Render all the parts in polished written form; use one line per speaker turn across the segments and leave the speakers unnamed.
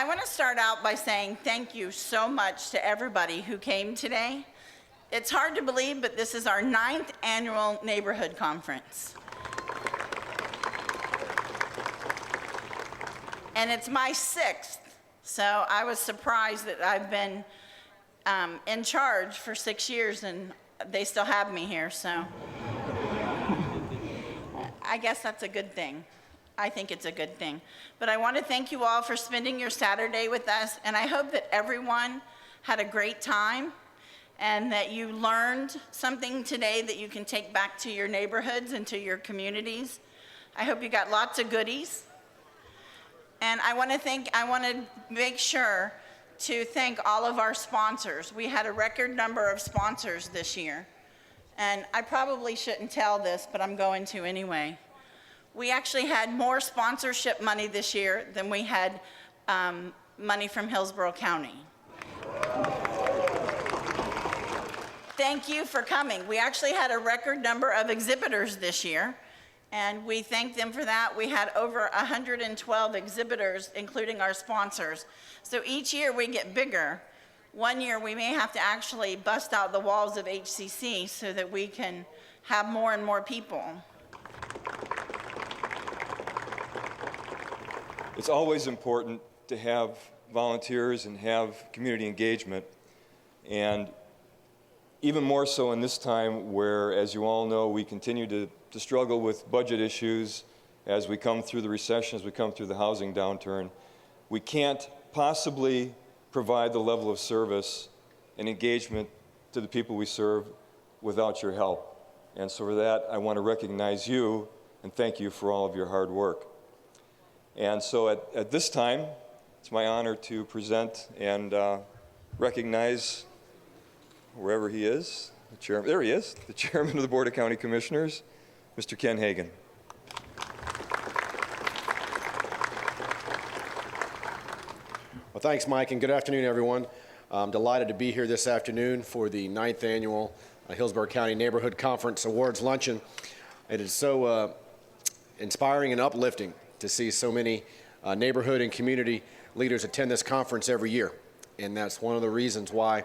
I want to start out by saying thank you so much to everybody who came today. It's hard to believe, but this is our 9th annual neighborhood conference. And it's my 6th, so I was surprised that I've been in charge for 6 years and they still have me here, so I guess that's a good thing. I think it's a good thing. But I want to thank you all for spending your Saturday with us, and I hope that everyone had a great time and that you learned something today that you can take back to your neighborhoods and to your communities. I hope you got lots of goodies. And I want to make sure to thank all of our sponsors. We had a record number of sponsors this year. And I probably shouldn't tell this, but I'm going to anyway. We actually had more sponsorship money this year than we had money from Hillsborough County. Thank you for coming. We actually had a record number of exhibitors this year, and we thank them for that. We had over 112 exhibitors, including our sponsors. So each year we get bigger. One year we may have to actually bust out the walls of HCC so that we can have more and more people.
It's always important to have volunteers and have community engagement, and even more so in this time where, as you all know, we continue to struggle with budget issues as we come through the recession, as we come through the housing downturn. We can't possibly provide the level of service and engagement to the people we serve without your help. And so for that, I want to recognize you and thank you for all of your hard work. And so at this time, it's my honor to present and recognize, wherever he is, there he is, the Chairman of the Board of County Commissioners, Mr. Ken Hagan.
Well, thanks, Mike, and good afternoon, everyone. I'm delighted to be here this afternoon for the 9th annual Hillsborough County Neighborhood Conference Awards Luncheon. It is so inspiring and uplifting to see so many neighborhood and community leaders attend this conference every year. And that's one of the reasons why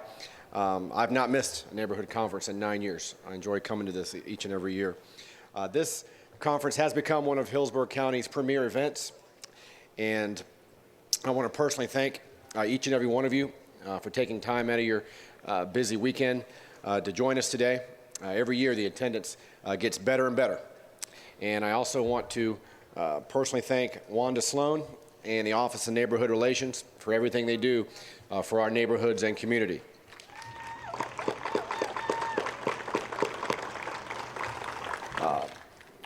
I've not missed a neighborhood conference in 9 years. I enjoy coming to this each and every year. This conference has become one of Hillsborough County's premier events, and I want to personally thank each and every one of you for taking time out of your busy weekend to join us today. Every year the attendance gets better and better. And I also want to personally thank Wanda Sloan and the Office of Neighborhood Relations for everything they do for our neighborhoods and community.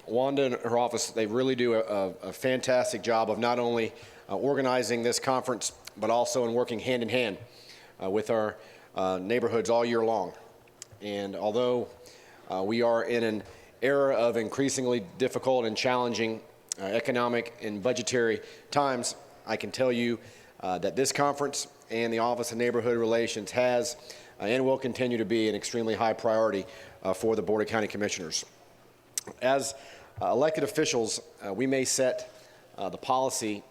Wanda and her office, they really do a fantastic job of not only organizing this conference, but also in working hand in hand with our neighborhoods all year long. And although we are in an era of increasingly difficult and challenging economic and budgetary times, I can tell you that this conference and the Office of Neighborhood Relations has and will continue to be an extremely high priority for the Board of County Commissioners. As elected officials, we may set the policy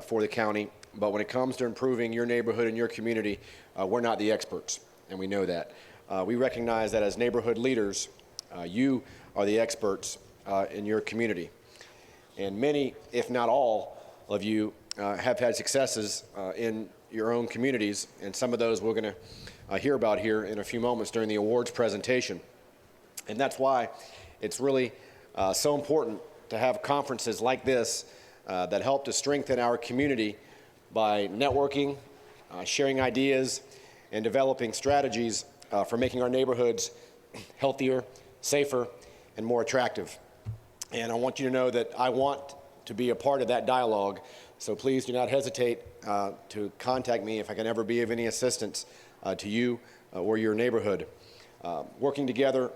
for the county, but when it comes to improving your neighborhood and your community, we're not the experts, and we know that. We recognize that as neighborhood leaders, you are the experts in your community. And many, if not all, of you have had successes in your own communities, and some of those we're going to hear about here in a few moments during the awards presentation. And that's why it's really so important to have conferences like this that help to strengthen our community by networking, sharing ideas, and developing strategies for making our neighborhoods healthier, safer, and more attractive. And I want you to know that I want to be a part of that dialogue, so please do not hesitate to contact me if I can ever be of any assistance to you or your neighborhood. Working together,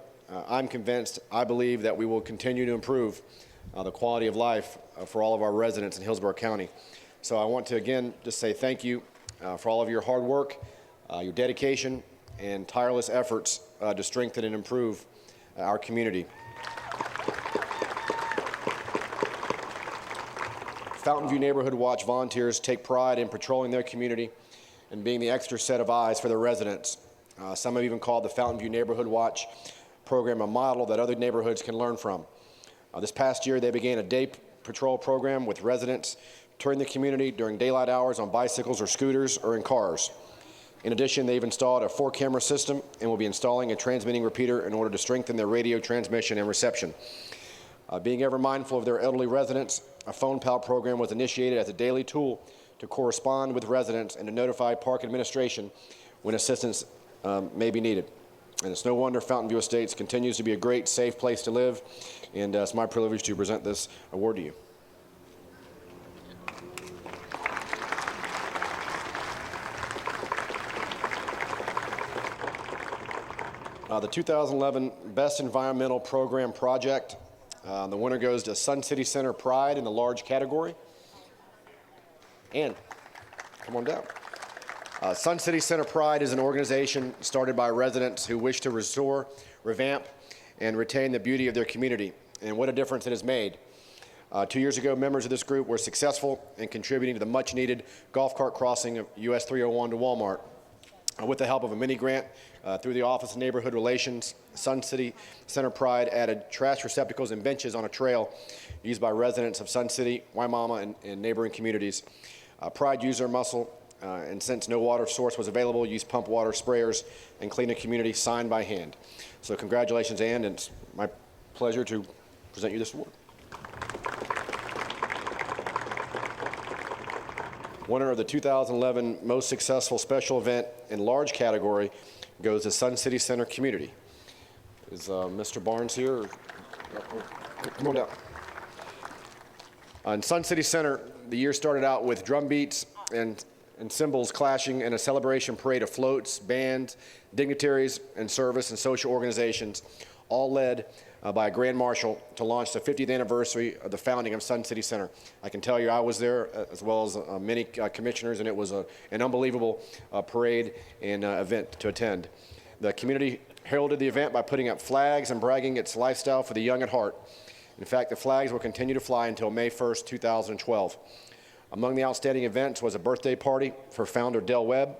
I'm convinced, I believe that we will continue to improve the quality of life for all of our residents in Hillsborough County. So I want to again just say thank you for all of your hard work, your dedication, and tireless efforts to strengthen and improve our community. Fountain View Neighborhood Watch volunteers take pride in patrolling their community and being the extra set of eyes for their residents. Some have even called the Fountain View Neighborhood Watch program a model that other neighborhoods can learn from. This past year, they began a day patrol program with residents touring the community during daylight hours on bicycles or scooters or in cars. In addition, they've installed a 4-camera system and will be installing a transmitting repeater in order to strengthen their radio transmission and reception. Being ever mindful of their elderly residents, a phone pal program was initiated as a daily tool to correspond with residents and to notify park administration when assistance may be needed. And it's no wonder Fountain View Estates continues to be a great, safe place to live, and it's my privilege to present this award to you. The 2011 Best Environmental Program Project. The winner goes to Sun City Center Pride in the large category. And come on down. Sun City Center Pride is an organization started by residents who wish to restore, revamp, and retain the beauty of their community. And what a difference it has made. 2 years ago, members of this group were successful in contributing to the much-needed golf cart crossing of US 301 to Walmart. With the help of a mini grant through the Office of Neighborhood Relations, Sun City Center Pride added trash receptacles and benches on a trail used by residents of Sun City, Waimama, and neighboring communities. Pride used their muscle, and since no water source was available, used pump water sprayers and cleaned the community sign by hand. So congratulations, Ann, and it's my pleasure to present you this award. Winner of the 2011 Most Successful Special Event in Large category goes to Sun City Center Community. Is Mr. Barnes here? Come on down. In Sun City Center, the year started out with drum beats and cymbals clashing in a celebration parade of floats, bands, dignitaries, and service and social organizations, all led by a grand marshal to launch the 50th anniversary of the founding of Sun City Center. I can tell you I was there, as well as many commissioners, and it was an unbelievable parade and event to attend. The community heralded the event by putting up flags and bragging its lifestyle for the young at heart. In fact, the flags will continue to fly until May 1st, 2012. Among the outstanding events was a birthday party for founder Del Webb,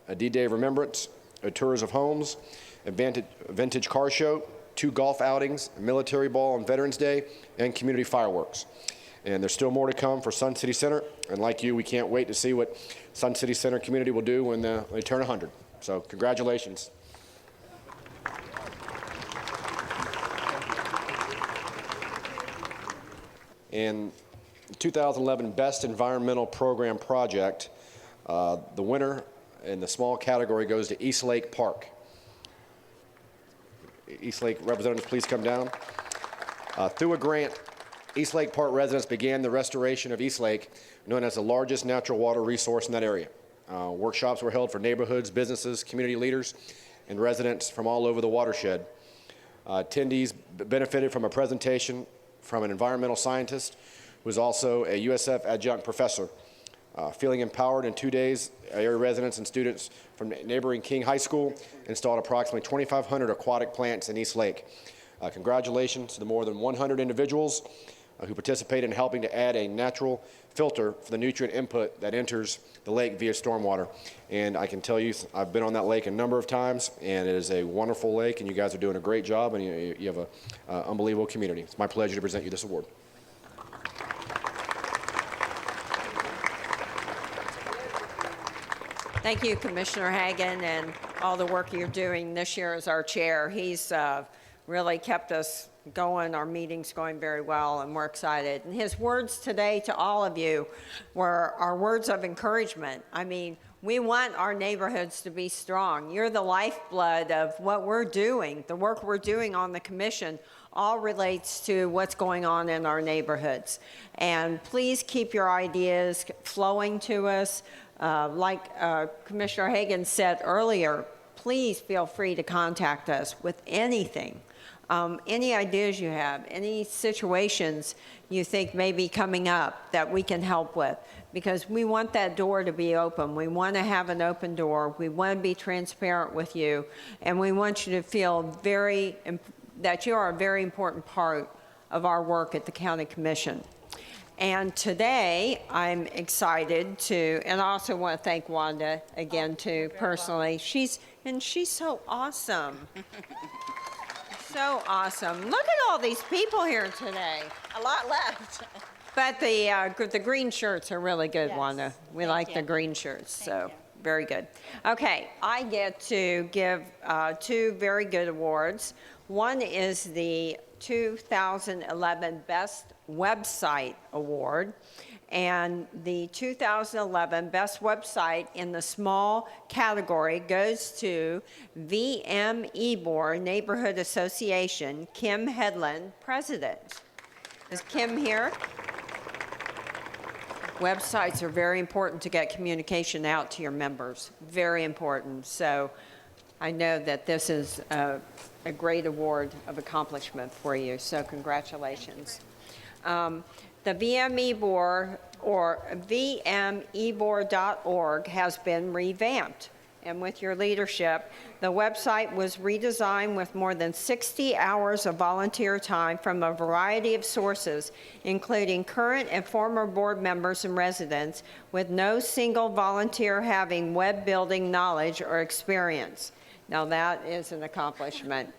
a D-Day remembrance, a tours of homes, a vintage car show, 2 golf outings, a military ball on Veterans Day, and community fireworks. And there's still more to come for Sun City Center. And like you, we can't wait to see what Sun City Center community will do when they turn 100. So congratulations. And the 2011 Best Environmental Program Project, the winner in the small category goes to Eastlake Park. Eastlake representatives, please come down. Through a grant, Eastlake Park residents began the restoration of Eastlake, known as the largest natural water resource in that area. Workshops were held for neighborhoods, businesses, community leaders, and residents from all over the watershed. Attendees benefited from a presentation from an environmental scientist who is also a USF adjunct professor. Feeling empowered, in 2 days, area residents and students from neighboring King High School installed approximately 2,500 aquatic plants in East Lake. Congratulations to the more than 100 individuals who participated in helping to add a natural filter for the nutrient input that enters the lake via stormwater. And I can tell you, I've been on that lake a number of times, and it is a wonderful lake, and you guys are doing a great job, and you have an unbelievable community. It's my pleasure to present you this award.
Thank you, Commissioner Hagan, and all the work you're doing this year as our chair. He's really kept us going, our meetings going very well, and we're excited. And his words today to all of you were our words of encouragement. I mean, we want our neighborhoods to be strong. You're the lifeblood of what we're doing. The work we're doing on the commission all relates to what's going on in our neighborhoods. And please keep your ideas flowing to us. Like Commissioner Hagan said earlier, please feel free to contact us with anything. Any ideas you have, any situations you think may be coming up that we can help with, because we want that door to be open. We want to have an open door. We want to be transparent with you, and we want you to feel that you are a very important part of our work at the County Commission. And today, I'm excited to, and I also want to thank Wanda again too, personally. She's so awesome. So awesome. Look at all these people here today.
A lot left.
But the green shirts are really good,
Yes.
Wanda. We
Thank
like
you.
the green shirts, so
you.
very good. Okay, I get to give two very good awards. One is the 2011 Best Website Award, and the 2011 Best Website in the small category goes to VM Ybor Neighborhood Association, Kim Headland, President. Is Kim here? Websites are very important to get communication out to your members, very important. So I know that this is a great award of accomplishment for you, so congratulations. The VM Ybor, or vmebor.org, has been revamped. And with your leadership, the website was redesigned with more than 60 hours of volunteer time from a variety of sources, including current and former board members and residents, with no single volunteer having web building knowledge or experience. Now that is an accomplishment.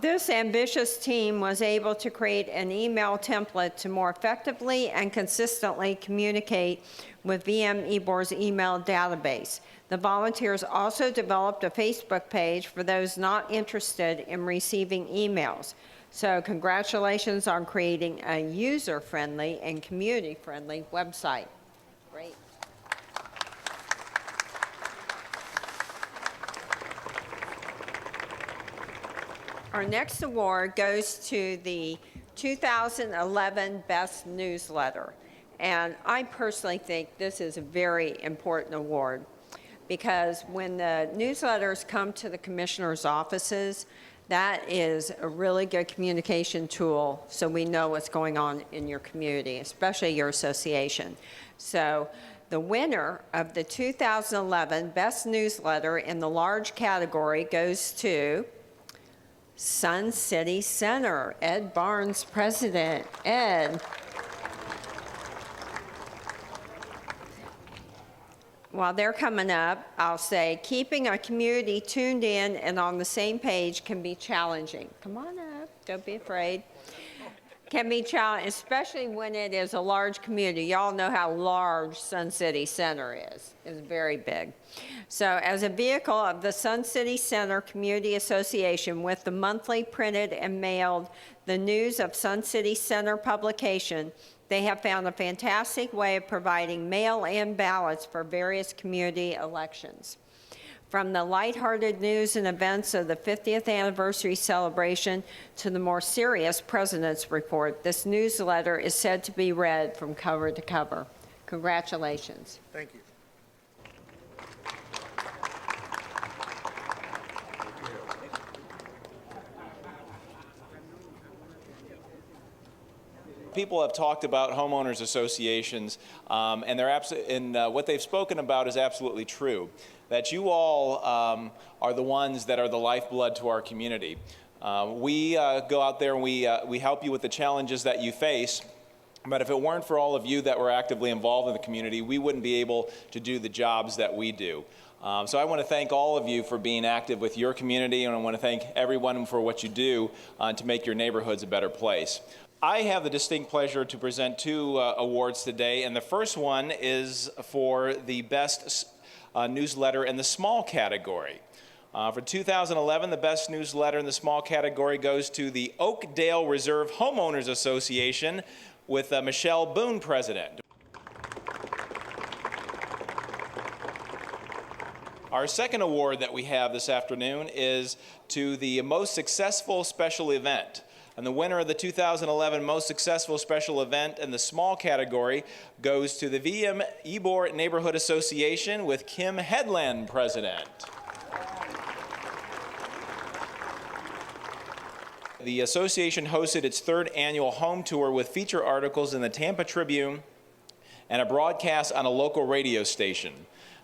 This ambitious team was able to create an email template to more effectively and consistently communicate with VM Ybor's email database. The volunteers also developed a Facebook page for those not interested in receiving emails. So congratulations on creating a user-friendly and community-friendly website. Great. Our next award goes to the 2011 Best Newsletter. And I personally think this is a very important award, because when the newsletters come to the commissioner's offices, that is a really good communication tool, so we know what's going on in your community, especially your association. So the winner of the 2011 Best Newsletter in the large category goes to Sun City Center. Ed Barnes, President. Ed. While they're coming up, I'll say keeping our community tuned in and on the same page can be challenging. Come on up, don't be afraid. Can be challenging, especially when it is a large community. Y'all know how large Sun City Center is. It's very big. So as a vehicle of the Sun City Center Community Association, with the monthly printed and mailed The News of Sun City Center publication, they have found a fantastic way of providing mail-in ballots for various community elections. From the lighthearted news and events of the 50th anniversary celebration to the more serious President's Report, this newsletter is said to be read from cover to cover. Congratulations.
Thank you.
People have talked about homeowners associations, and what they've spoken about is absolutely true. That you all are the ones that are the lifeblood to our community. We go out there and we help you with the challenges that you face. But if it weren't for all of you that were actively involved in the community, we wouldn't be able to do the jobs that we do. So I want to thank all of you for being active with your community, and I want to thank everyone for what you do to make your neighborhoods a better place. I have the distinct pleasure to present two awards today, and the first one is for the best newsletter in the small category. For 2011, the best newsletter in the small category goes to the Oakdale Reserve Homeowners Association with Michelle Boone, President. Our second award that we have this afternoon is to the most successful special event. And the winner of the 2011 Most Successful Special Event in the small category goes to the VM Ybor Neighborhood Association with Kim Headland, President. The association hosted its third annual home tour with feature articles in the Tampa Tribune and a broadcast on a local radio station.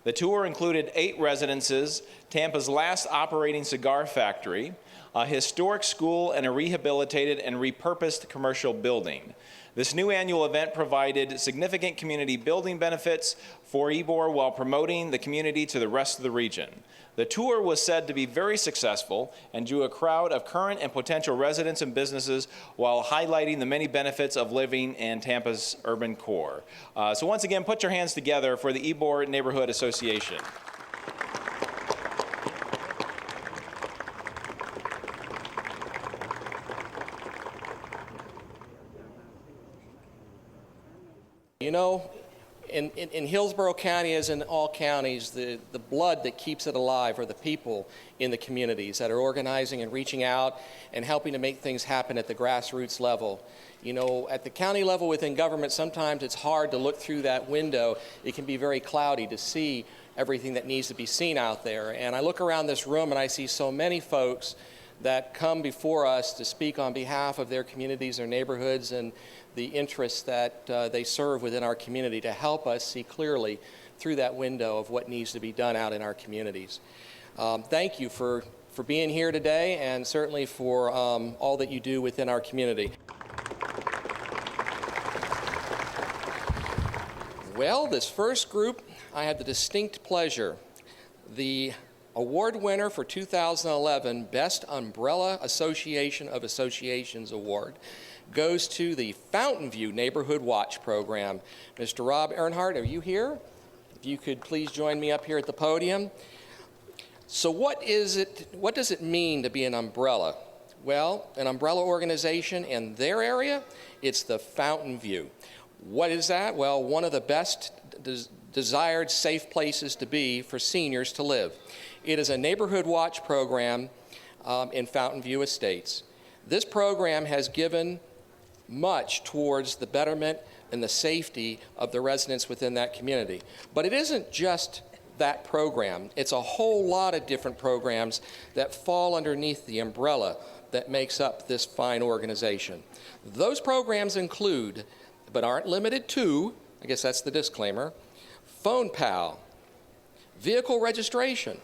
The tour included 8 residences, Tampa's last operating cigar factory, a historic school, and a rehabilitated and repurposed commercial building. This new annual event provided significant community building benefits for Ybor while promoting the community to the rest of the region. The tour was said to be very successful and drew a crowd of current and potential residents and businesses while highlighting the many benefits of living in Tampa's urban core. So once again, put your hands together for the Ybor Neighborhood Association.
You know, in Hillsborough County, as in all counties, the blood that keeps it alive are the people in the communities that are organizing and reaching out and helping to make things happen at the grassroots level. You know, at the county level within government, sometimes it's hard to look through that window. It can be very cloudy to see everything that needs to be seen out there. And I look around this room and I see so many folks that come before us to speak on behalf of their communities, their neighborhoods, and the interests that they serve within our community to help us see clearly through that window of what needs to be done out in our communities. Thank you for being here today, and certainly for all that you do within our community. Well, this first group, I had the distinct pleasure. The award winner for 2011 Best Umbrella Association of Associations Award goes to the Fountain View Neighborhood Watch Program. Mr. Rob Earnhardt, are you here? If you could please join me up here at the podium. So what does it mean to be an umbrella? Well, an umbrella organization in their area, it's the Fountain View. What is that? Well, one of the best desired safe places to be for seniors to live. It is a neighborhood watch program in Fountain View Estates. This program has given much towards the betterment and the safety of the residents within that community. But it isn't just that program. It's a whole lot of different programs that fall underneath the umbrella that makes up this fine organization. Those programs include, but aren't limited to, I guess that's the disclaimer, Phone Pal, vehicle registration,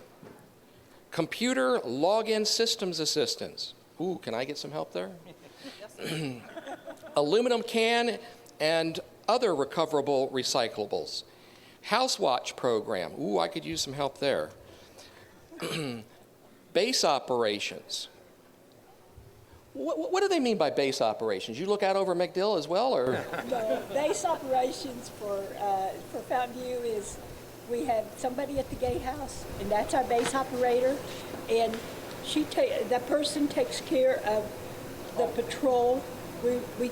computer login systems assistance. Ooh, can I get some help there? Aluminum can and other recoverable recyclables. House watch program. Ooh, I could use some help there. Base operations. What do they mean by base operations? You look out over McDill as well, or?
No, base operations for Fountain View is we have somebody at the gatehouse, and that's our base operator, and that person takes care of the patrol. We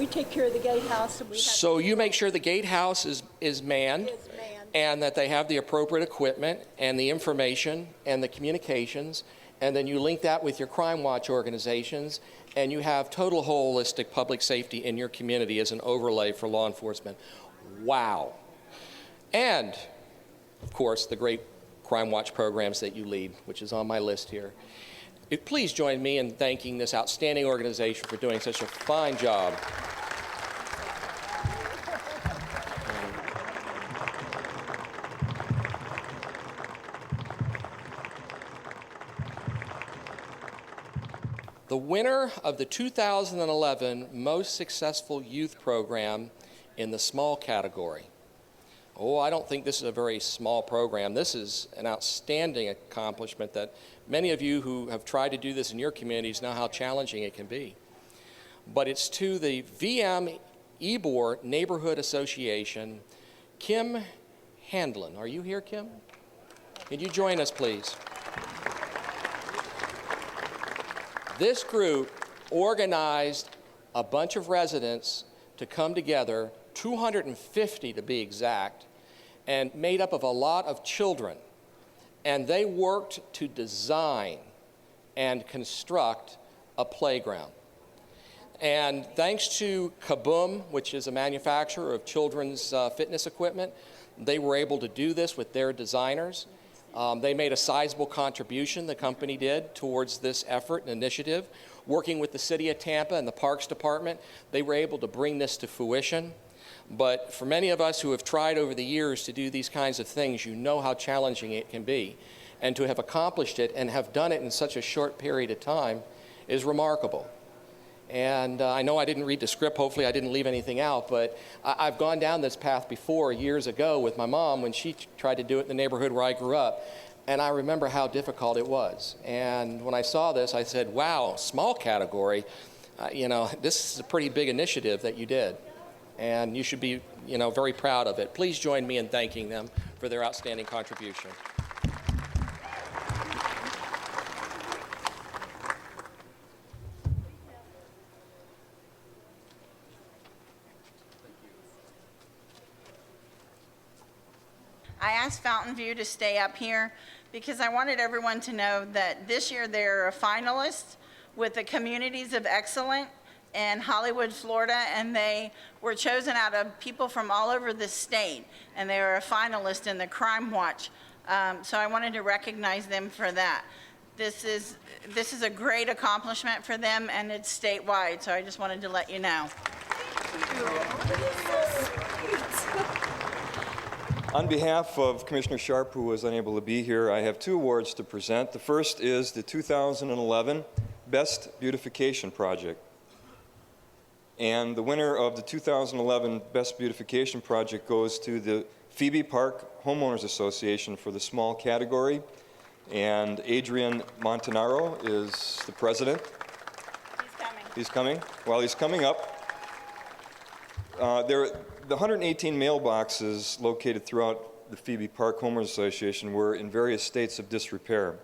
take care of the gatehouse. And
so you make sure the gatehouse is manned, and that they have the appropriate equipment and the information and the communications, and then you link that with your crime watch organizations, and you have total holistic public safety in your community as an overlay for law enforcement. Wow. And, of course, the great crime watch programs that you lead, which is on my list here. Please join me in thanking this outstanding organization for doing such a fine job. The winner of the 2011 Most Successful Youth Program in the small category. Oh, I don't think this is a very small program. This is an outstanding accomplishment that many of you who have tried to do this in your communities know how challenging it can be. But it's to the VM Ybor Neighborhood Association, Kim Handlin. Are you here, Kim? Can you join us, please? This group organized a bunch of residents to come together, 250 to be exact, and made up of a lot of children. And they worked to design and construct a playground. And thanks to Kaboom, which is a manufacturer of children's fitness equipment, they were able to do this with their designers. They made a sizable contribution, the company did, towards this effort and initiative. Working with the City of Tampa and the Parks Department, they were able to bring this to fruition. But for many of us who have tried over the years to do these kinds of things, you know how challenging it can be. And to have accomplished it and have done it in such a short period of time is remarkable. And I know I didn't read the script. Hopefully I didn't leave anything out. But I've gone down this path before years ago with my mom when she tried to do it in the neighborhood where I grew up. And I remember how difficult it was. And when I saw this, I said, wow, small category. This is a pretty big initiative that you did. And you should be, very proud of it. Please join me in thanking them for their outstanding contribution.
I asked Fountain View to stay up here because I wanted everyone to know that this year they're a finalist with the Communities of Excellence in Hollywood, Florida, and they were chosen out of people from all over the state, and they were a finalist in the Crime Watch. So I wanted to recognize them for that. This is a great accomplishment for them, and it's statewide, so I just wanted to let you know.
On behalf of Commissioner Sharp, who was unable to be here, I have 2 awards to present. The first is the 2011 Best Beautification Project. And the winner of the 2011 Best Beautification Project goes to the Phoebe Park Homeowners Association for the small category. And Adrian Montanaro is the president. He's coming. While he's coming up, the 118 mailboxes located throughout the Phoebe Park Homeowners Association were in various states of disrepair.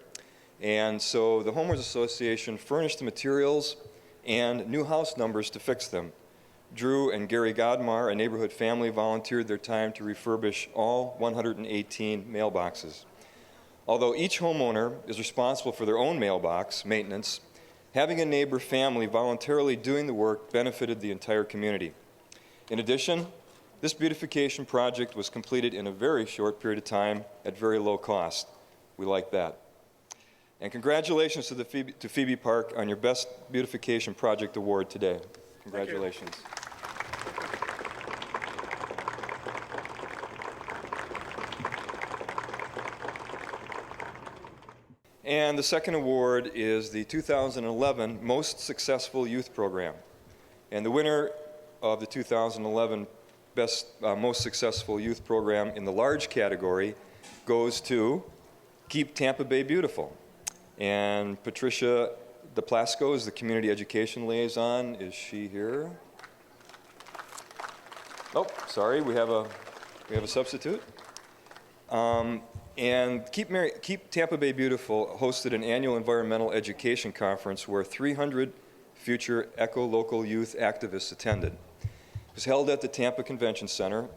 And so the Homeowners Association furnished the materials and new house numbers to fix them. Drew and Gary Godmar, a neighborhood family, volunteered their time to refurbish all 118 mailboxes. Although each homeowner is responsible for their own mailbox maintenance, having a neighbor family voluntarily doing the work benefited the entire community. In addition, this beautification project was completed in a very short period of time at very low cost. We like that. And congratulations to Phoebe Park on your Best Beautification Project Award today. Congratulations. And the second award is the 2011 Most Successful Youth Program. And the winner of the 2011 Most Successful Youth Program in the large category goes to Keep Tampa Bay Beautiful. And Patricia DePlasco is the Community Education Liaison. Is she here? Oh, sorry, we have a substitute. And Keep Tampa Bay Beautiful hosted an annual environmental education conference where 300 future eco-local youth activists attended. It was held at the Tampa Convention Center.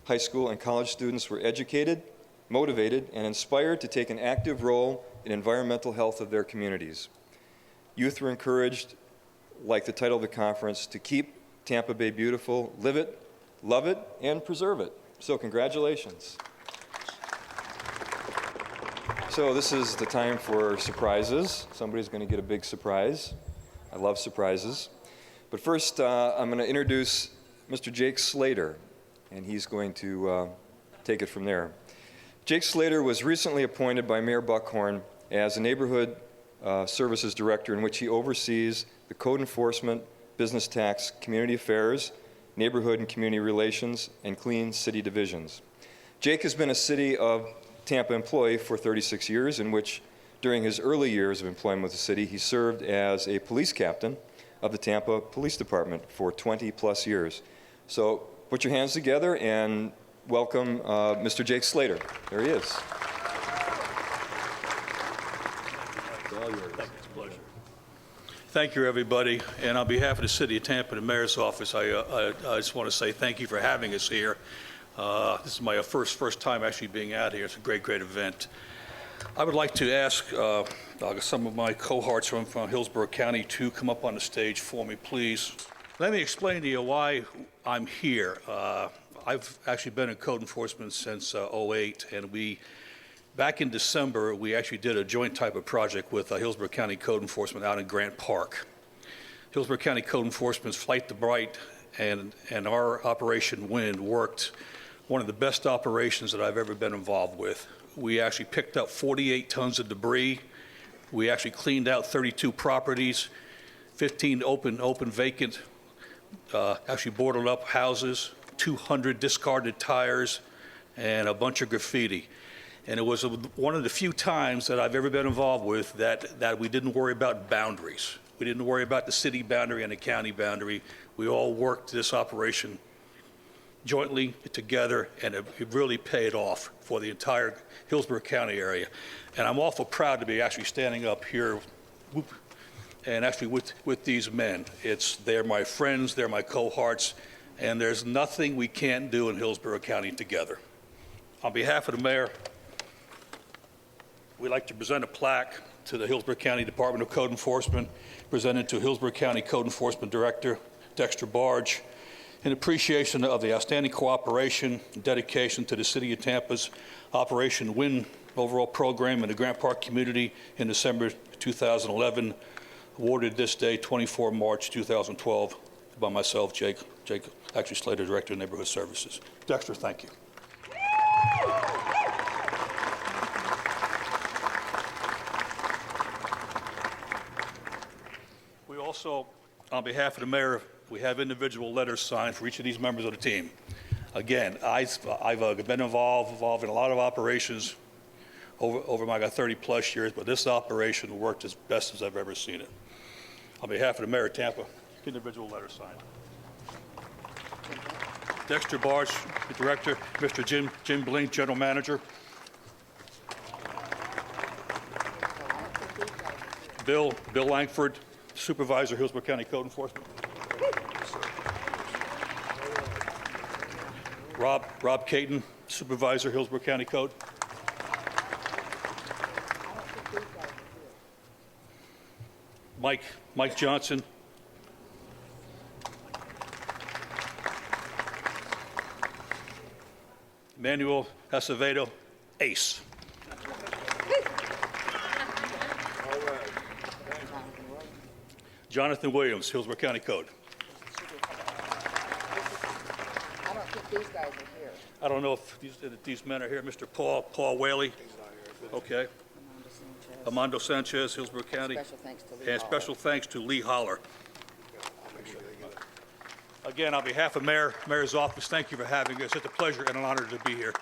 High school and college students were educated, motivated, and inspired to take an active role in environmental health of their communities. Youth were encouraged, like the title of the conference, to keep Tampa Bay beautiful, live it, love it, and preserve it. So congratulations. So this is the time for surprises. Somebody's going to get a big surprise. I love surprises. But first, I'm going to introduce Mr. Jake Slater, and he's going to take it from there. Jake Slater was recently appointed by Mayor Buckhorn as a neighborhood services director, in which he oversees the code enforcement, business tax, community affairs, neighborhood and community relations, and clean city divisions. Jake has been a City of Tampa employee for 36 years, in which during his early years of employment with the city, he served as a police captain of the Tampa Police Department for 20 plus years. So put your hands together and welcome Mr. Jake Slater. There he is.
Thank you, everybody. And on behalf of the City of Tampa, the Mayor's Office, I just want to say thank you for having us here. This is my first time actually being out here. It's a great event. I would like to ask some of my cohorts from Hillsborough County to come up on the stage for me, please. Let me explain to you why I'm here. I've actually been in code enforcement since '08, and back in December, we actually did a joint type of project with Hillsborough County Code Enforcement out in Grant Park. Hillsborough County Code Enforcement's Flight the Bright and our Operation Wind worked one of the best operations that I've ever been involved with. We actually picked up 48 tons of debris. We actually cleaned out 32 properties, 15 open vacant, actually boarded up houses, 200 discarded tires, and a bunch of graffiti. And it was one of the few times that I've ever been involved with that we didn't worry about boundaries. We didn't worry about the city boundary and the county boundary. We all worked this operation jointly together, and it really paid off for the entire Hillsborough County area. And I'm awful proud to be actually standing up here and actually with these men. They're my friends, they're my cohorts, and there's nothing we can't do in Hillsborough County together. On behalf of the mayor, we'd like to present a plaque to the Hillsborough County Department of Code Enforcement, presented to Hillsborough County Code Enforcement Director Dexter Barge, in appreciation of the outstanding cooperation and dedication to the City of Tampa's Operation Win overall program in the Grant Park community in December 2011, awarded this day, 24 March 2012, by myself, Jake actually Slater, Director of Neighborhood Services. Dexter, thank you. We also, on behalf of the mayor, we have individual letters signed for each of these members of the team. Again, I've been involved in a lot of operations over my 30-plus years, but this operation worked as best as I've ever seen it. On behalf of the mayor of Tampa, individual letters signed. Dexter Barge, the director, Mr. Jim Blink, general manager. Bill Langford, supervisor, Hillsborough County Code Enforcement. Rob Caton, supervisor, Hillsborough County Code. Mike Johnson. Manuel Acevedo, ace. Jonathan Williams, Hillsborough County Code.
I don't think these guys are here.
I don't know if these men are here. Mr. Paul Whaley. Okay. Armando Sanchez, Hillsborough County.
Special thanks to Lee
And
Holler.
special thanks to Lee Holler. Again, on behalf of Mayor's office, thank you for having us. It's a pleasure and an honor to be here.